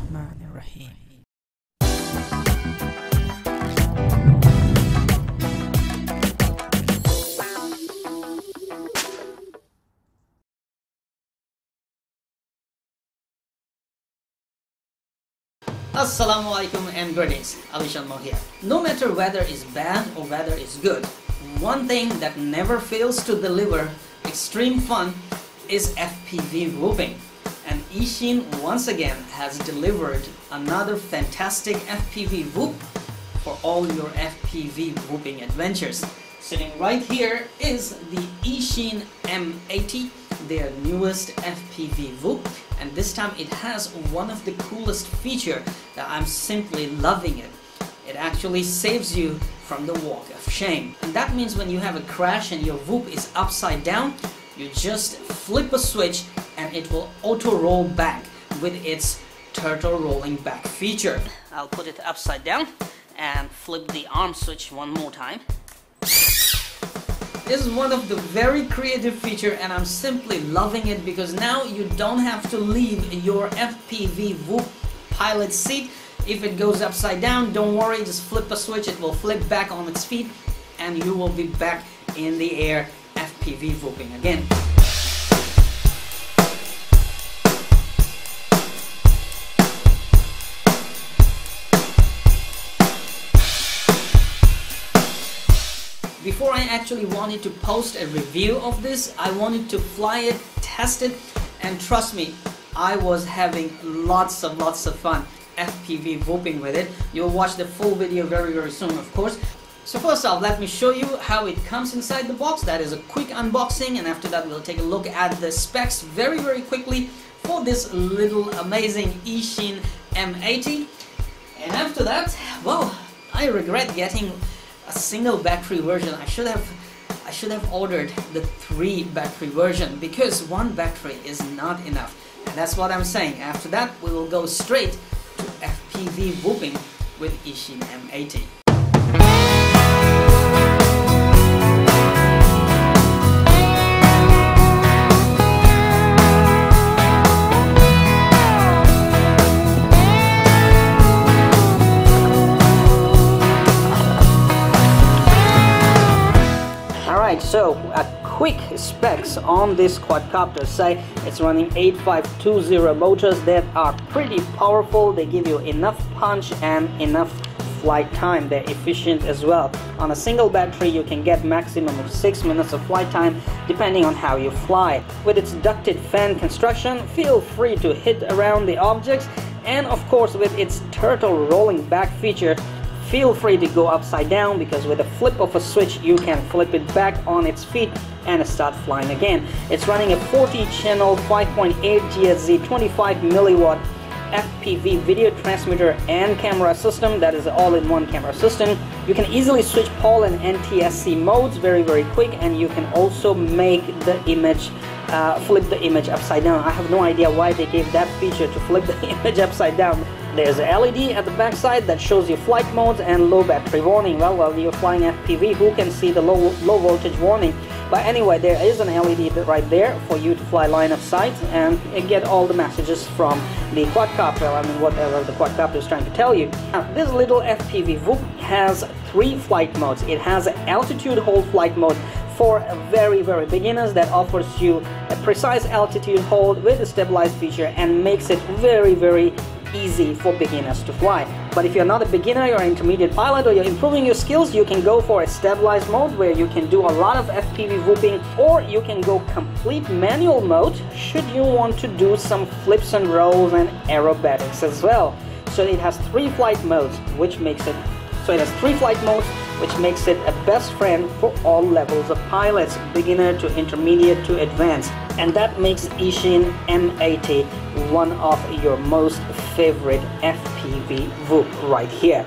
Bismillahirrahmanirrahim. Assalamu alaikum and greetings, AliShanMao here. No matter weather is bad or weather is good, one thing that never fails to deliver extreme fun is FPV whooping. And Eachine once again has delivered another fantastic FPV whoop for all your FPV whooping adventures. Sitting right here is the Eachine M80, their newest FPV whoop, and this time it has one of the coolest features that I'm simply loving it. It actually saves you from the walk of shame. And that means when you have a crash and your whoop is upside down, you just flip a switch and it will auto roll back with its turtle rolling back feature. I'll put it upside down and flip the arm switch one more time. This is one of the very creative features and I'm simply loving it because now you don't have to leave your FPV whoop pilot seat. If it goes upside down, don't worry, just flip a switch, it will flip back on its feet and you will be back in the air FPV whooping again. Before I actually wanted to post a review of this, I wanted to fly it, test it, and trust me, I was having lots of fun FPV whooping with it. You'll watch the full video very soon, of course. So first off, let me show you how it comes inside the box. That is a quick unboxing, and after that we'll take a look at the specs very quickly for this little amazing Eachine M80. And after that, well, I regret getting a single battery version. I should have ordered the 3 battery version because 1 battery is not enough. And that's what I'm saying. After that, we will go straight to FPV whooping with Eachine M80. So a quick specs on this quadcopter. Say it's running 8520 motors that are pretty powerful. They give you enough punch and enough flight time. They're efficient as well. On a single battery you can get maximum of 6 minutes of flight time depending on how you fly. With its ducted fan construction, feel free to hit around the objects, and of course with its turtle rolling back feature, feel free to go upside down because with a flip of a switch you can flip it back on its feet and start flying again. It's running a 40-channel 5.8 GHz 25 milliwatt FPV video transmitter and camera system. That is an all-in-one camera system. You can easily switch PAL and NTSC modes very quick, and you can also make the image flip the image upside down. I have no idea why they gave that feature to flip the image upside down. There's an LED at the back side that shows you flight modes and low battery warning. Well, while you're flying FPV, who can see the low voltage warning? But anyway, there is an LED right there for you to fly line of sight and get all the messages from the quadcopter. I mean, whatever the quadcopter is trying to tell you. Now, this little FPV whoop has 3 flight modes. It has an altitude hold flight mode for very beginners that offers you a precise altitude hold with a stabilized feature and makes it very easy for beginners to fly. But if you're not a beginner, you're an intermediate pilot, or you're improving your skills, you can go for a stabilized mode where you can do a lot of FPV whooping, or you can go complete manual mode should you want to do some flips and rolls and aerobatics as well. So it has 3 flight modes, which makes it a best friend for all levels of pilots, beginner to intermediate to advanced. And that makes Eachine M80 one of your most favorite FPV whoop right here.